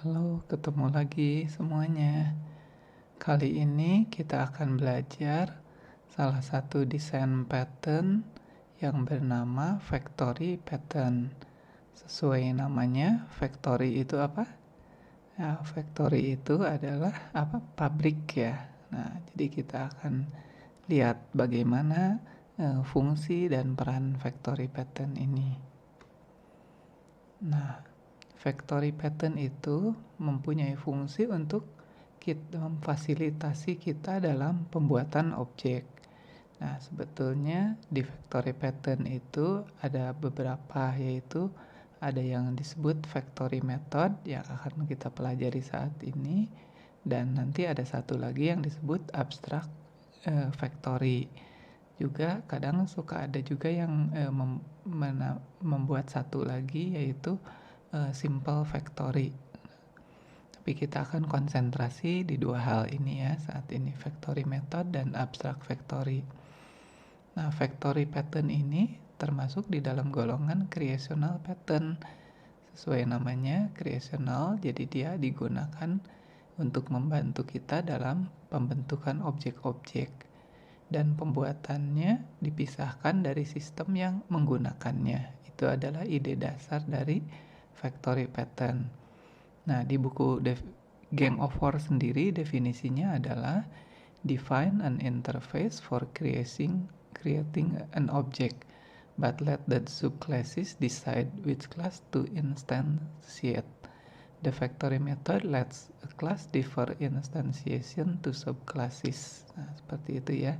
Halo, ketemu lagi semuanya. Kali ini kita akan belajar salah satu desain pattern yang bernama factory pattern. Sesuai namanya, factory itu apa? Ya, factory itu adalah apa? Pabrik ya. Nah, jadi kita akan lihat bagaimana fungsi dan peran factory pattern ini. Nah, factory pattern itu mempunyai fungsi untuk kita memfasilitasi kita dalam pembuatan objek. Nah, sebetulnya di factory pattern itu ada beberapa, yaitu ada yang disebut factory method yang akan kita pelajari saat ini, dan nanti ada satu lagi yang disebut abstract factory. Juga kadang suka ada juga yang membuat satu lagi, yaitu simple factory. Tapi kita akan konsentrasi di dua hal ini ya saat ini, factory method dan abstract factory. Nah, factory pattern ini termasuk di dalam golongan creational pattern. Sesuai namanya, creational, jadi dia digunakan untuk membantu kita dalam pembentukan objek-objek. Dan pembuatannya dipisahkan dari sistem yang menggunakannya. Itu adalah ide dasar dari factory pattern. Nah, di buku Gang of Four sendiri definisinya adalah define an interface for creating an object, but let the subclasses decide which class to instantiate. The factory method lets a class differ instantiation to subclasses. Nah, seperti itu ya.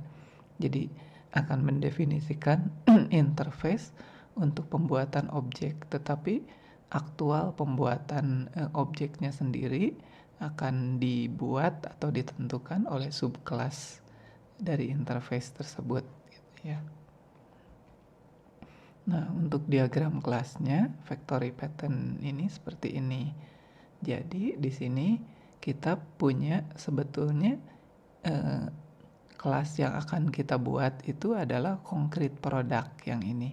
Jadi akan mendefinisikan interface untuk pembuatan objek, tetapi aktual pembuatan objeknya sendiri akan dibuat atau ditentukan oleh subclass dari interface tersebut gitu ya. Nah, untuk diagram kelasnya factory pattern ini seperti ini. Jadi di sini kita punya sebetulnya kelas yang akan kita buat itu adalah concrete product yang ini.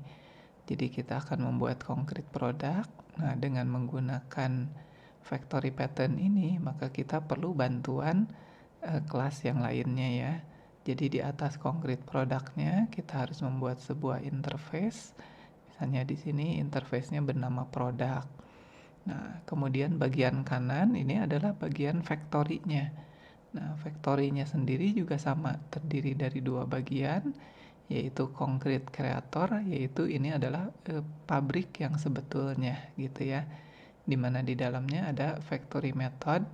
Jadi kita akan membuat concrete product. Nah, dengan menggunakan factory pattern ini, maka kita perlu bantuan kelas yang lainnya ya. Jadi di atas concrete productnya kita harus membuat sebuah interface. Misalnya di sini interface-nya bernama product. Nah, kemudian bagian kanan ini adalah bagian factory-nya. Nah, factory-nya sendiri juga sama, terdiri dari dua bagian, yaitu concrete creator, yaitu ini adalah pabrik yang sebetulnya gitu ya, dimana di dalamnya ada factory method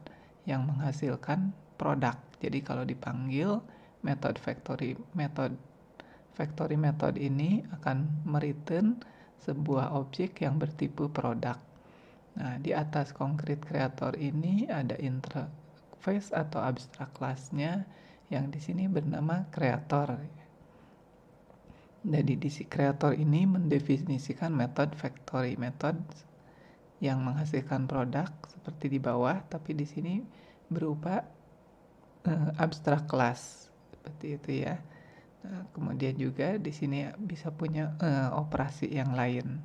yang menghasilkan produk. Jadi kalau dipanggil factory method ini akan mereturn sebuah objek yang bertipe produk. Nah, di atas concrete creator ini ada interface atau abstract class-nya yang di sini bernama creator. Jadi di si creator ini mendefinisikan metode factory method yang menghasilkan produk seperti di bawah, tapi di sini berupa abstract class seperti itu ya. Nah, kemudian juga di sini bisa punya operasi yang lain.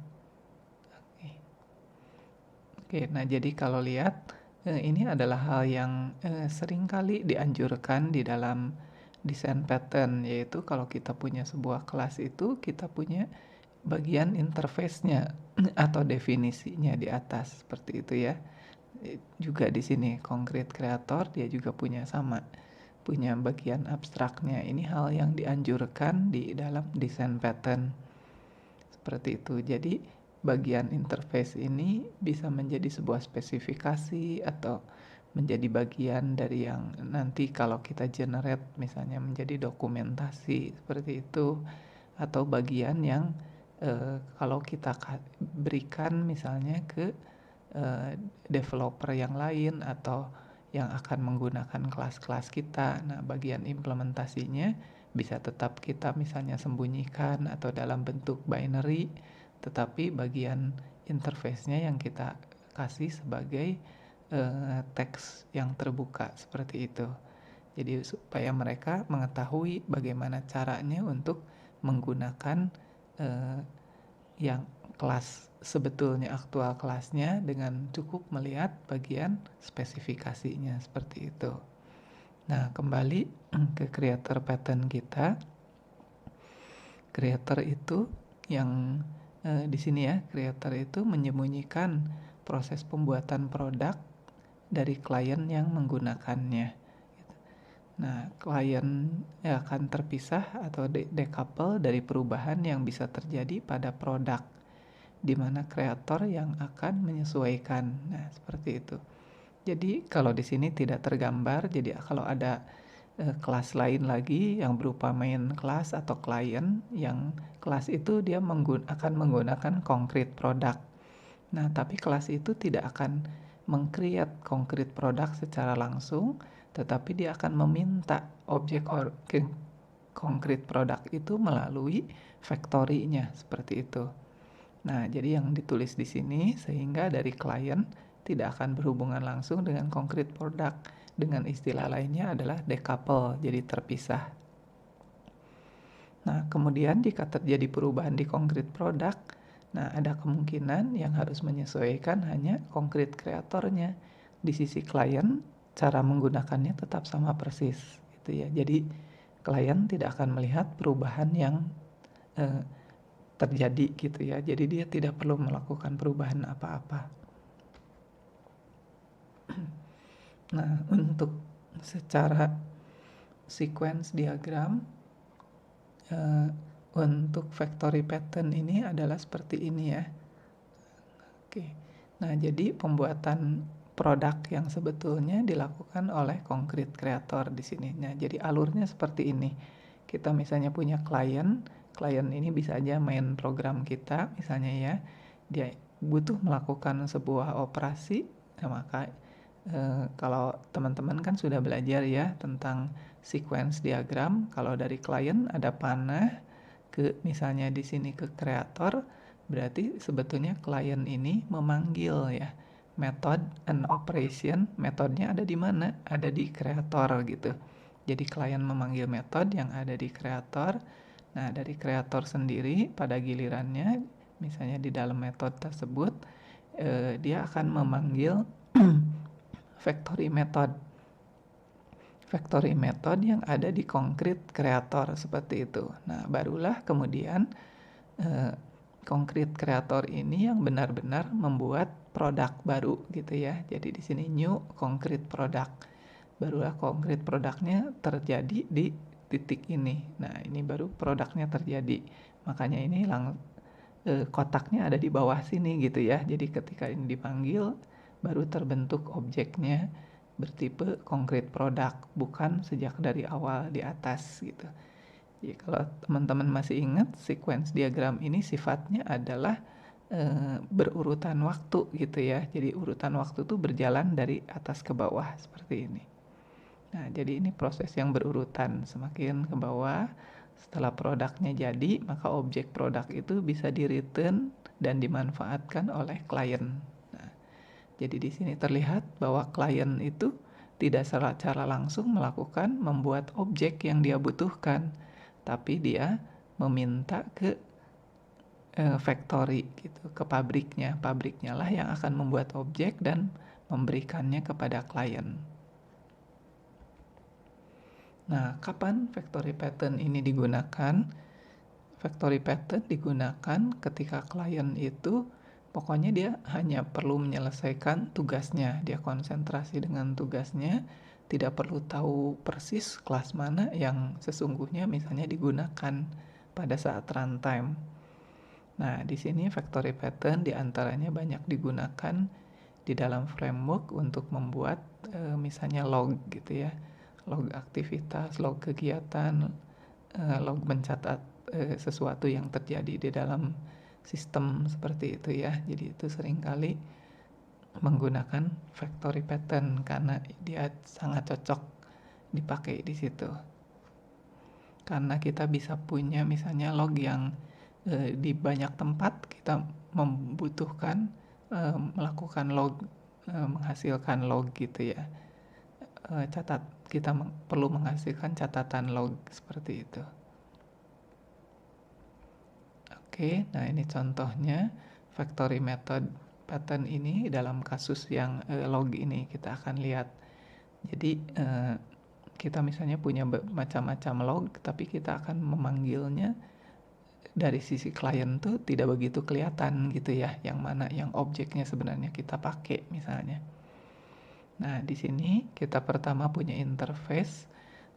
Oke, nah jadi kalau lihat ini adalah hal yang sering kali dianjurkan di dalam desain pattern, yaitu kalau kita punya sebuah kelas itu kita punya bagian interface-nya atau definisinya di atas seperti itu ya. Juga di sini concrete creator dia juga punya bagian abstraknya. Ini hal yang dianjurkan di dalam desain pattern seperti itu. Jadi bagian interface ini bisa menjadi sebuah spesifikasi atau menjadi bagian dari yang nanti kalau kita generate misalnya menjadi dokumentasi seperti itu, atau bagian yang kalau kita berikan misalnya ke developer yang lain atau yang akan menggunakan kelas-kelas kita. Nah, bagian implementasinya bisa tetap kita misalnya sembunyikan atau dalam bentuk binary, tetapi bagian interface-nya yang kita kasih sebagai teks yang terbuka seperti itu. Jadi supaya mereka mengetahui bagaimana caranya untuk menggunakan yang kelas sebetulnya aktual kelasnya dengan cukup melihat bagian spesifikasinya seperti itu. Nah, kembali ke creator pattern kita. Creator itu yang di sini ya, creator itu menyembunyikan proses pembuatan produk dari klien yang menggunakannya. Nah, klien akan terpisah atau decouple dari perubahan yang bisa terjadi pada produk, di mana kreator yang akan menyesuaikan. Nah, seperti itu. Jadi kalau di sini tidak tergambar, jadi kalau ada kelas lain lagi yang berupa main class atau klien, yang kelas itu dia akan menggunakan concrete product. Nah, tapi kelas itu tidak akan meng-create concrete product secara langsung, tetapi dia akan meminta objek concrete product itu melalui factory-nya seperti itu. Nah, jadi yang ditulis di sini sehingga dari klien tidak akan berhubungan langsung dengan concrete product. Dengan istilah lainnya adalah decouple, jadi terpisah. Nah, kemudian jika terjadi perubahan di concrete product, nah ada kemungkinan yang harus menyesuaikan hanya concrete kreatornya. Di sisi klien, cara menggunakannya tetap sama persis, gitu ya. Jadi klien tidak akan melihat perubahan yang terjadi gitu ya. Jadi dia tidak perlu melakukan perubahan apa-apa. Nah, untuk secara sequence diagram untuk factory pattern ini adalah seperti ini ya. Oke. Nah, jadi pembuatan produk yang sebetulnya dilakukan oleh concrete creator di sini. Nah, jadi alurnya seperti ini. Kita misalnya punya klien ini bisa aja main program kita misalnya ya. Dia butuh melakukan sebuah operasi, nah maka kalau teman-teman kan sudah belajar ya tentang sequence diagram. Kalau dari klien ada panah ke misalnya di sini ke kreator, berarti sebetulnya klien ini memanggil ya method and operation. Metodenya ada di mana? Ada di kreator gitu. Jadi klien memanggil metode yang ada di kreator. Nah, dari kreator sendiri pada gilirannya misalnya di dalam metode tersebut dia akan memanggil factory method yang ada di concrete creator seperti itu. Nah, barulah kemudian concrete creator ini yang benar-benar membuat produk baru gitu ya. Jadi di sini new concrete product. Barulah concrete produknya terjadi di titik ini. Nah, ini baru produknya terjadi. Makanya ini kotaknya ada di bawah sini gitu ya. Jadi ketika ini dipanggil baru terbentuk objeknya bertipe concrete product, bukan sejak dari awal di atas gitu. Jadi kalau teman-teman masih ingat, sequence diagram ini sifatnya adalah berurutan waktu gitu ya. Jadi urutan waktu itu berjalan dari atas ke bawah seperti ini. Nah, jadi ini proses yang berurutan, semakin ke bawah. Setelah produknya jadi, maka objek produk itu bisa di-return dan dimanfaatkan oleh klien. Jadi di sini terlihat bahwa klien itu tidak secara langsung membuat objek yang dia butuhkan, tapi dia meminta ke factory gitu, ke pabriknya. Pabriknya lah yang akan membuat objek dan memberikannya kepada klien. Nah, kapan factory pattern ini digunakan? Factory pattern digunakan ketika klien itu pokoknya dia hanya perlu menyelesaikan tugasnya, dia konsentrasi dengan tugasnya, tidak perlu tahu persis kelas mana yang sesungguhnya misalnya digunakan pada saat runtime. Nah, di sini factory pattern diantaranya banyak digunakan di dalam framework untuk membuat misalnya log gitu ya, log aktivitas, log kegiatan, log mencatat sesuatu yang terjadi di dalam sistem seperti itu ya. Jadi itu seringkali menggunakan factory pattern karena dia sangat cocok dipakai di situ. Karena kita bisa punya misalnya log yang di banyak tempat kita membutuhkan melakukan log, menghasilkan log gitu ya. Kita perlu menghasilkan catatan log seperti itu. Oke, nah ini contohnya factory method pattern ini dalam kasus yang log ini kita akan lihat. Jadi kita misalnya punya macam-macam log, tapi kita akan memanggilnya dari sisi klien tuh tidak begitu kelihatan gitu ya, yang mana yang objeknya sebenarnya kita pakai misalnya. Nah, di sini kita pertama punya interface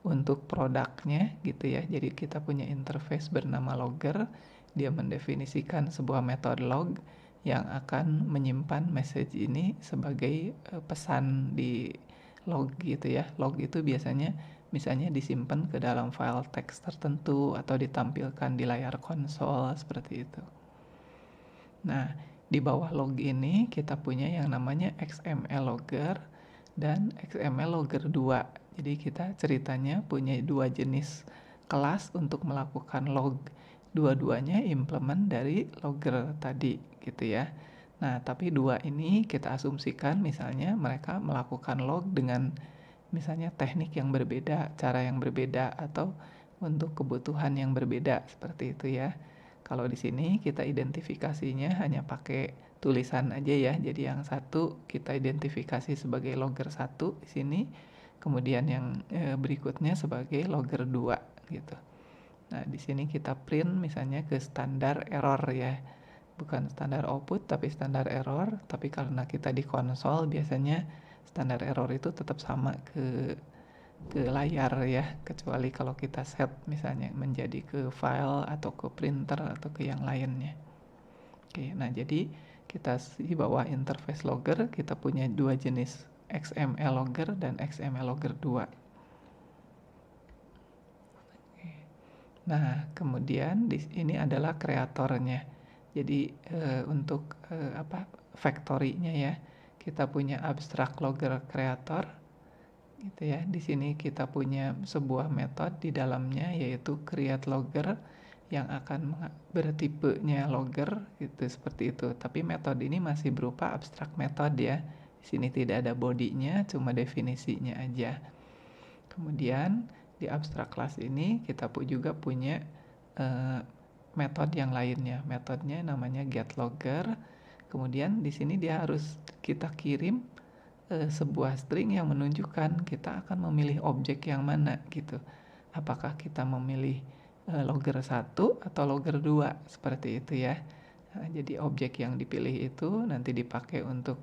untuk produknya gitu ya. Jadi kita punya interface bernama logger. Dia mendefinisikan sebuah metode log yang akan menyimpan message ini sebagai pesan di log gitu ya. Log itu biasanya misalnya disimpan ke dalam file teks tertentu atau ditampilkan di layar konsol seperti itu. Nah, di bawah log ini kita punya yang namanya XML logger dan XML logger 2. Jadi kita ceritanya punya dua jenis kelas untuk melakukan log. Dua-duanya implement dari logger tadi gitu ya. Nah, tapi dua ini kita asumsikan misalnya mereka melakukan log dengan misalnya teknik yang berbeda, cara yang berbeda, atau untuk kebutuhan yang berbeda seperti itu ya. Kalau di sini kita identifikasinya hanya pakai tulisan aja ya. Jadi yang satu kita identifikasi sebagai logger 1 di sini, kemudian yang berikutnya sebagai logger 2 gitu. Nah, di sini kita print misalnya ke standar error ya. Bukan standar output tapi standar error, tapi karena kita di konsol biasanya standar error itu tetap sama ke layar ya, kecuali kalau kita set misalnya menjadi ke file atau ke printer atau ke yang lainnya. Oke, nah jadi kita di bawah interface logger kita punya dua jenis XML logger dan XML logger 2. Nah, kemudian ini adalah kreatornya. Jadi untuk factory-nya ya, kita punya abstract logger creator gitu ya. Di sini kita punya sebuah metode di dalamnya yaitu create logger yang akan bertipenya logger gitu seperti itu. Tapi metode ini masih berupa abstract method ya. Di sini tidak ada body-nya, cuma definisinya aja. Kemudian di abstract class ini kita juga punya metode yang lainnya. Metodenya namanya getLogger. Kemudian di sini dia harus kita kirim sebuah string yang menunjukkan kita akan memilih objek yang mana gitu. Apakah kita memilih logger 1 atau logger 2 seperti itu ya. Nah, jadi objek yang dipilih itu nanti dipakai untuk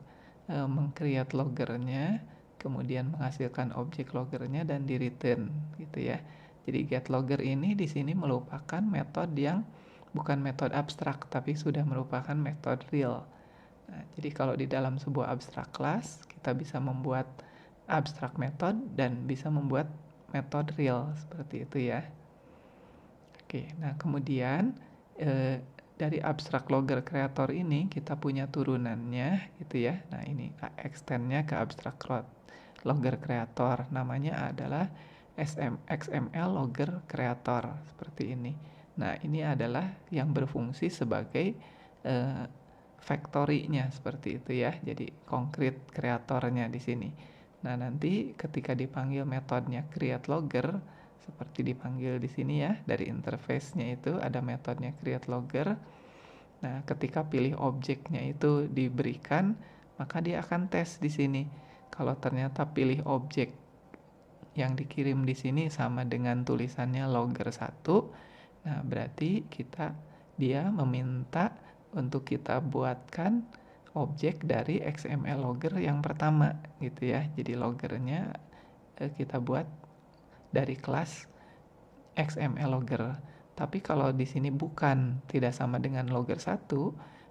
meng-create loggernya, kemudian menghasilkan objek loggernya dan di return gitu ya. Jadi getLogger ini di sini merupakan metode yang bukan metode abstrak tapi sudah merupakan metode real. Nah, jadi kalau di dalam sebuah abstract class kita bisa membuat abstract method dan bisa membuat metode real seperti itu ya. Oke, nah kemudian dari abstract logger creator ini kita punya turunannya gitu ya. Nah ini extendnya ke abstract logger creator, namanya adalah XML logger creator seperti ini. Nah ini adalah yang berfungsi sebagai factory-nya seperti itu ya. Jadi konkret kreatornya di sini. Nah, nanti ketika dipanggil metodenya create logger seperti dipanggil di sini ya, dari interface-nya itu ada metodenya create logger. Nah, ketika pilih objeknya itu diberikan, maka dia akan tes di sini. Kalau ternyata pilih objek yang dikirim di sini sama dengan tulisannya logger 1, nah berarti dia meminta untuk kita buatkan objek dari XML logger yang pertama gitu ya. Jadi loggernya kita buat dari kelas XML logger. Tapi kalau di sini tidak sama dengan logger 1,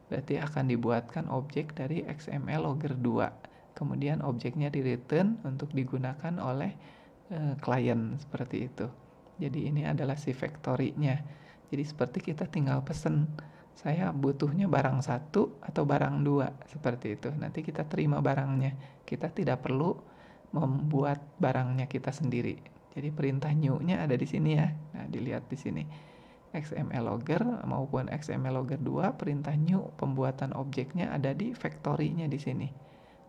berarti akan dibuatkan objek dari XML logger 2. Kemudian objeknya di return untuk digunakan oleh klien seperti itu. Jadi ini adalah si factory-nya. Jadi seperti kita tinggal pesen, saya butuhnya barang 1 atau barang 2 seperti itu. Nanti kita terima barangnya. Kita tidak perlu membuat barangnya kita sendiri. Jadi perintah new-nya ada di sini ya. Nah, dilihat di sini. XML logger maupun XML logger 2, perintah new pembuatan objeknya ada di factory-nya di sini.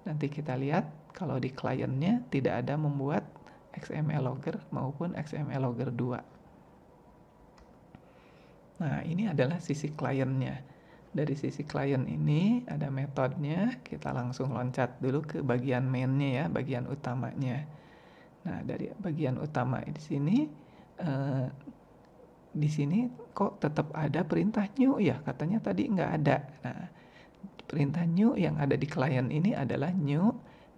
Nanti kita lihat kalau di kliennya tidak ada membuat XML logger maupun XML logger 2. Nah, ini adalah sisi kliennya. Dari sisi klien ini ada metodenya, kita langsung loncat dulu ke bagian mainnya ya, bagian utamanya. Nah, dari bagian utama eh, di sini kok tetap ada perintah new ya, katanya tadi nggak ada. Nah, perintah new yang ada di klien ini adalah new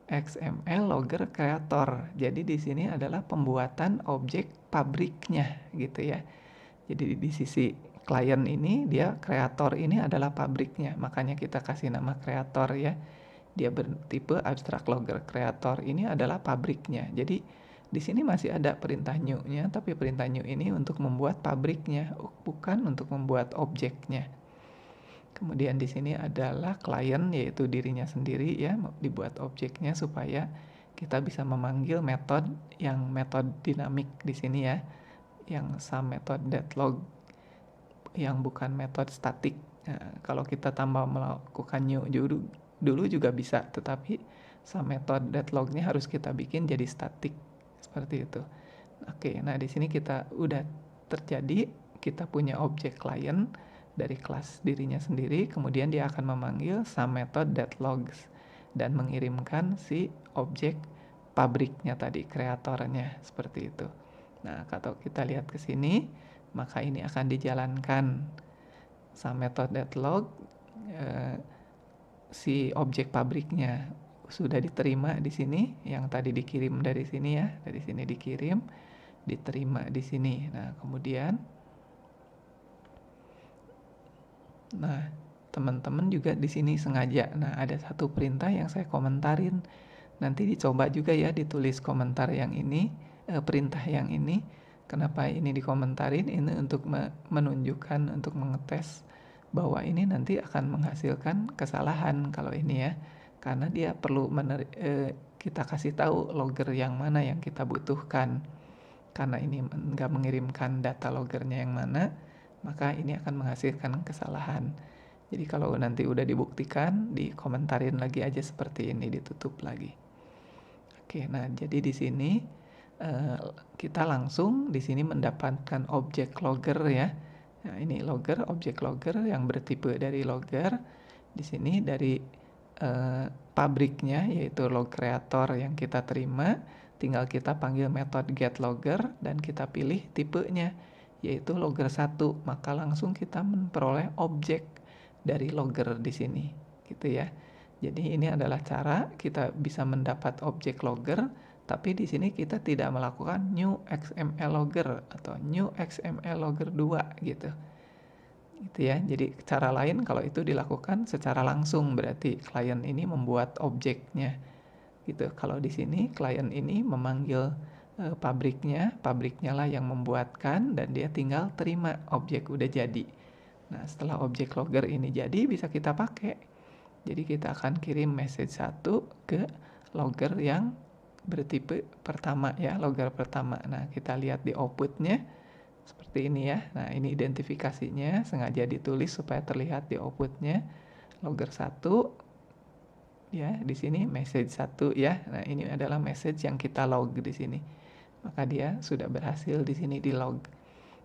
XML logger creator. Jadi di sini adalah pembuatan objek pabriknya gitu ya. Jadi di sisi klien ini dia kreator ini adalah pabriknya. Makanya kita kasih nama kreator ya. Dia bertipe abstract logger creator ini adalah pabriknya. Jadi di sini masih ada perintah new-nya, tapi perintah new ini untuk membuat pabriknya, bukan untuk membuat objeknya. Kemudian di sini adalah klien, yaitu dirinya sendiri ya, dibuat objeknya supaya kita bisa memanggil metode dinamik di sini ya, yang sum_method_deadlog, yang bukan metode statik. Nah, kalau kita tambah melakukan new dulu juga bisa, tetapi sum_method_deadlognya harus kita bikin jadi statik seperti itu. Oke, nah di sini kita udah terjadi, kita punya objek klien dari kelas dirinya sendiri, kemudian dia akan memanggil sum_method_deadlogs dan mengirimkan si objek pabriknya tadi, kreatornya seperti itu. Nah, kalau kita lihat ke sini, maka ini akan dijalankan sum_method_deadlog, si objek pabriknya sudah diterima di sini, yang tadi dikirim dari sini ya, dari sini dikirim, diterima di sini. Nah, kemudian teman-teman juga di sini sengaja. Nah, ada satu perintah yang saya komentarin. Nanti dicoba juga ya ditulis komentar yang ini, perintah yang ini. Kenapa ini dikomentarin? Ini untuk menunjukkan, untuk mengetes bahwa ini nanti akan menghasilkan kesalahan kalau ini ya. Karena dia perlu kita kasih tahu logger yang mana yang kita butuhkan. Karena ini nggak mengirimkan data loggernya yang mana, maka ini akan menghasilkan kesalahan. Jadi kalau nanti udah dibuktikan, dikomentarin lagi aja seperti ini, ditutup lagi. Oke, nah jadi di sini kita langsung di sini mendapatkan objek logger ya. Nah, ini logger, objek logger yang bertipe dari logger. Di sini dari pabriknya yaitu log creator yang kita terima, tinggal kita panggil metode getLogger dan kita pilih tipenya yaitu logger 1, maka langsung kita memperoleh objek dari logger di sini gitu ya. Jadi ini adalah cara kita bisa mendapat objek logger, tapi di sini kita tidak melakukan new XML logger atau new XML logger 2 gitu. Gitu ya. Jadi cara lain kalau itu dilakukan secara langsung berarti klien ini membuat objeknya gitu. Kalau di sini klien ini memanggil pabriknya lah yang membuatkan dan dia tinggal terima objek udah jadi. Nah, setelah objek logger ini jadi bisa kita pakai. Jadi kita akan kirim message 1 ke logger yang bertipe pertama ya, logger pertama. Nah, kita lihat di outputnya seperti ini ya. Nah, ini identifikasinya sengaja ditulis supaya terlihat di outputnya logger 1 ya, di sini message 1 ya. Nah, ini adalah message yang kita log di sini. Maka dia sudah berhasil di sini di log.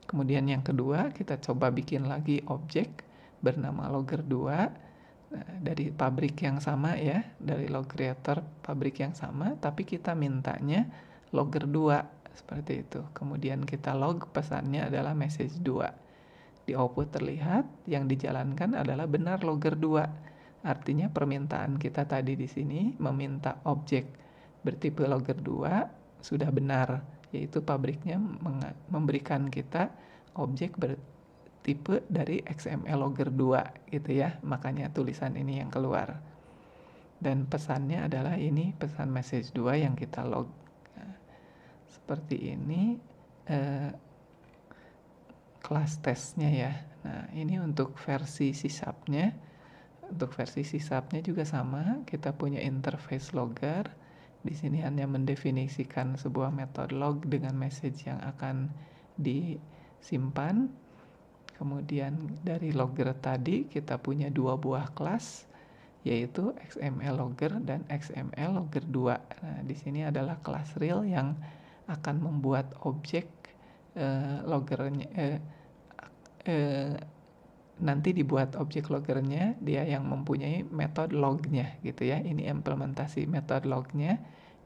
Kemudian yang kedua, kita coba bikin lagi objek bernama logger 2. Nah, dari pabrik yang sama ya, dari log creator pabrik yang sama, tapi kita mintanya logger 2 seperti itu. Kemudian kita log pesannya adalah message 2. Di output terlihat yang dijalankan adalah benar logger 2. Artinya permintaan kita tadi di sini meminta objek bertipe logger 2 sudah benar, yaitu pabriknya memberikan kita objek tipe dari XML logger 2 gitu ya. Makanya tulisan ini yang keluar. Dan pesannya adalah ini pesan message 2 yang kita log. Nah, seperti ini kelas tesnya ya. Nah, ini untuk versi sysubnya. Untuk versi sysubnya juga sama, kita punya interface logger. Di sini hanya mendefinisikan sebuah metode log dengan message yang akan disimpan. Kemudian dari logger tadi kita punya dua buah kelas yaitu XML logger dan XML logger 2. Nah, di sini adalah kelas real yang akan membuat objek loggernya nanti dibuat objek loggernya, dia yang mempunyai metode lognya gitu ya. Ini implementasi metode lognya.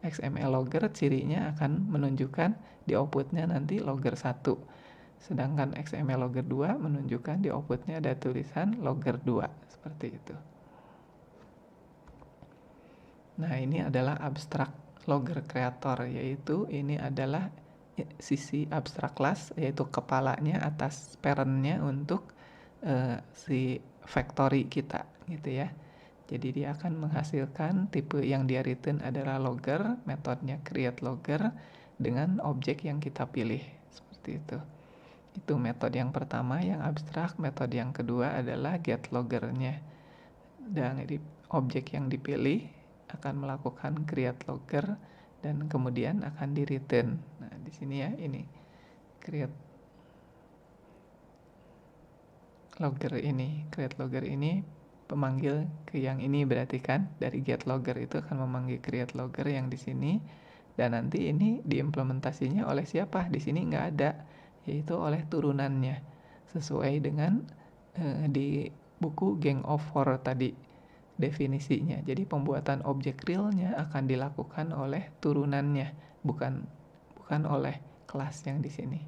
XML logger cirinya akan menunjukkan di outputnya nanti logger 1. Sedangkan XML logger 2 menunjukkan di outputnya ada tulisan logger 2. Seperti itu. Nah, ini adalah abstrak logger creator, yaitu ini adalah sisi abstrak class, yaitu kepalanya atas parentnya untuk si factory kita gitu ya. Jadi dia akan menghasilkan tipe yang dia return adalah logger, metodenya create logger dengan objek yang kita pilih seperti itu. Itu metode yang pertama yang abstrak. Metode yang kedua adalah get loggernya. Dan objek yang dipilih akan melakukan create logger dan kemudian akan di return. Nah, di sini ya ini create logger ini, create logger ini pemanggil ke yang ini, berarti kan dari get logger itu akan memanggil create logger yang di sini, dan nanti ini diimplementasinya oleh siapa? Di sini nggak ada, yaitu oleh turunannya sesuai dengan di buku Gang of Four tadi definisinya. Jadi pembuatan objek realnya akan dilakukan oleh turunannya, bukan oleh kelas yang di sini.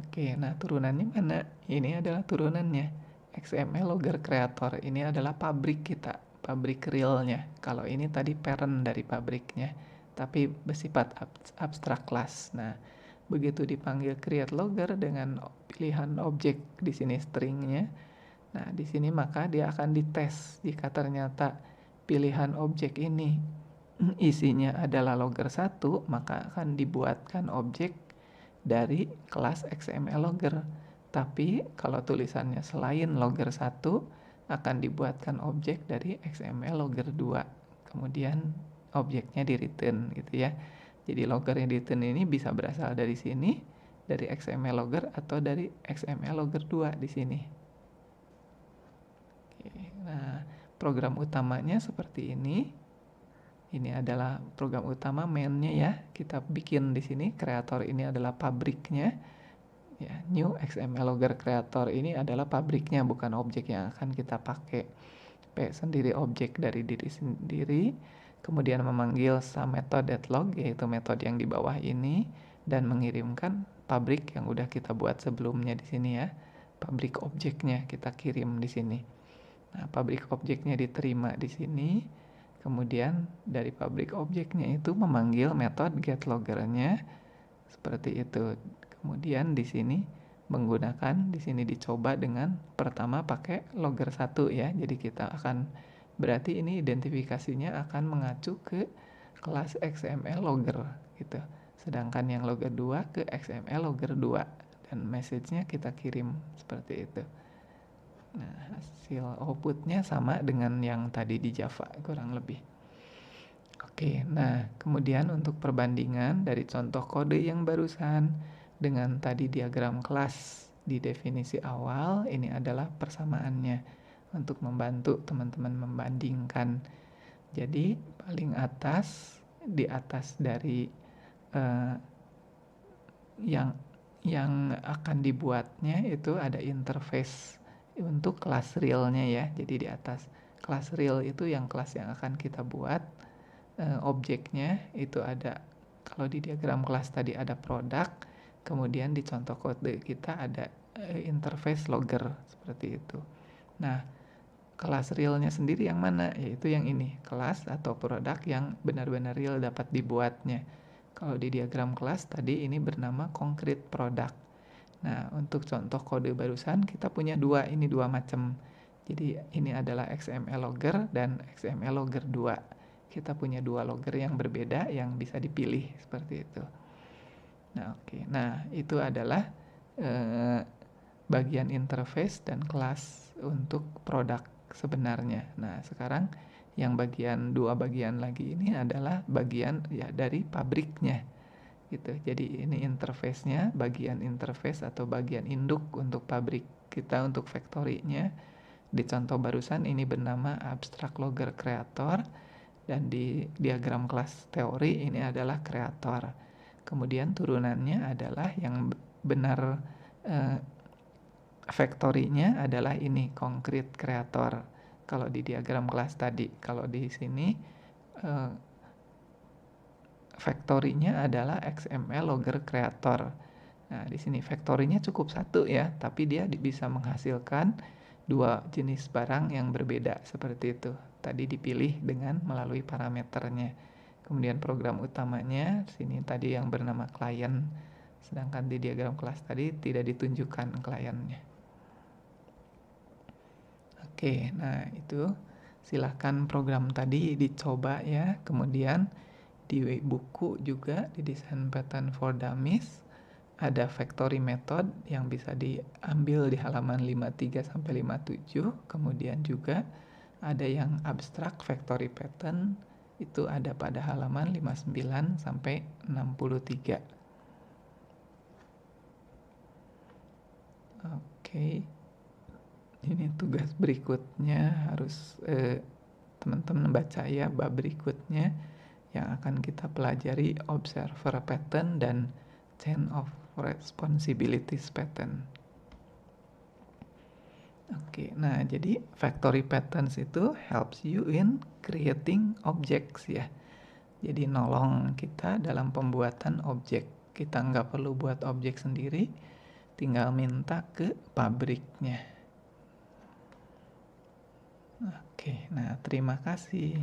Oke, nah turunannya mana? Ini adalah turunannya. XML logger creator ini adalah pabrik kita, pabrik realnya. Kalau ini tadi parent dari pabriknya, tapi bersifat abstrak class. Nah, begitu dipanggil create logger dengan pilihan objek di sini stringnya. Nah, di sini maka dia akan dites jika ternyata pilihan objek ini isinya adalah logger 1, maka akan dibuatkan objek dari kelas XML logger. Tapi kalau tulisannya selain logger 1 akan dibuatkan objek dari XML logger 2. Kemudian objeknya di return gitu ya. Jadi logger yang di return ini bisa berasal dari sini, dari XML logger atau dari XML logger 2 di sini. Oke, nah, program utamanya seperti ini. Ini adalah program utama mainnya ya. Kita bikin di sini creator ini adalah pabriknya. Ya, new XML logger creator ini adalah pabriknya, bukan objek yang akan kita pakai. P sendiri objek dari diri sendiri, kemudian memanggil submethod.log, yaitu metode yang di bawah ini, dan mengirimkan pabrik yang udah kita buat sebelumnya di sini ya. Pabrik objeknya kita kirim di sini. Nah, pabrik objeknya diterima di sini. Kemudian dari pabrik objeknya itu memanggil metode getLogger-nya seperti itu. Kemudian di sini menggunakan, di sini dicoba dengan pertama pakai logger 1 ya. Jadi kita akan, berarti ini identifikasinya akan mengacu ke kelas XML logger gitu. Sedangkan yang logger 2 ke XML logger 2 dan message-nya kita kirim seperti itu. Nah, hasil outputnya sama dengan yang tadi di Java kurang lebih. Oke, nah kemudian untuk perbandingan dari contoh kode yang barusan dengan tadi diagram kelas di definisi awal, ini adalah persamaannya untuk membantu teman-teman membandingkan. Jadi paling atas, di atas dari yang akan dibuatnya itu ada interface untuk kelas realnya ya. Jadi di atas kelas real itu yang kelas yang akan kita buat, objeknya itu ada, kalau di diagram kelas tadi ada produk, kemudian di contoh kode kita ada interface logger seperti itu. Nah, kelas realnya sendiri yang mana? Yaitu yang ini, kelas atau produk yang benar-benar real dapat dibuatnya. Kalau di diagram kelas tadi ini bernama concrete product. Nah, untuk contoh kode barusan kita punya dua macam. Jadi ini adalah XML logger dan XML logger 2. Kita punya dua logger yang berbeda yang bisa dipilih seperti itu. Nah, oke. Nah, itu adalah bagian interface dan kelas untuk produk sebenarnya. Nah, sekarang yang dua bagian lagi ini adalah bagian ya dari pabriknya. Gitu. Jadi ini interface-nya, bagian interface atau bagian induk untuk pabrik kita, untuk factory-nya. Di contoh barusan ini bernama abstract logger creator, dan di diagram kelas teori ini adalah creator. Kemudian turunannya adalah yang benar factory-nya adalah ini concrete creator. Kalau di diagram kelas tadi, kalau di sini factory-nya adalah XML logger creator. Nah, di sini factory-nya cukup satu ya, tapi dia bisa menghasilkan dua jenis barang yang berbeda seperti itu. Tadi dipilih dengan melalui parameternya. Kemudian program utamanya, sini tadi yang bernama client, sedangkan di diagram kelas tadi tidak ditunjukkan kliennya. Oke, nah itu silahkan program tadi dicoba ya. Kemudian di buku juga di Design Pattern for Dummies ada factory method yang bisa diambil di halaman 53 sampai 57. Kemudian juga ada yang abstract factory pattern itu ada pada halaman 59 sampai 63. Oke. Ini tugas berikutnya harus teman-teman baca ya bab berikutnya yang akan kita pelajari observer pattern dan chain of responsibilities pattern. Oke, nah jadi factory patterns itu helps you in creating objects ya. Jadi nolong kita dalam pembuatan objek. Kita nggak perlu buat objek sendiri, tinggal minta ke pabriknya. Oke, nah terima kasih.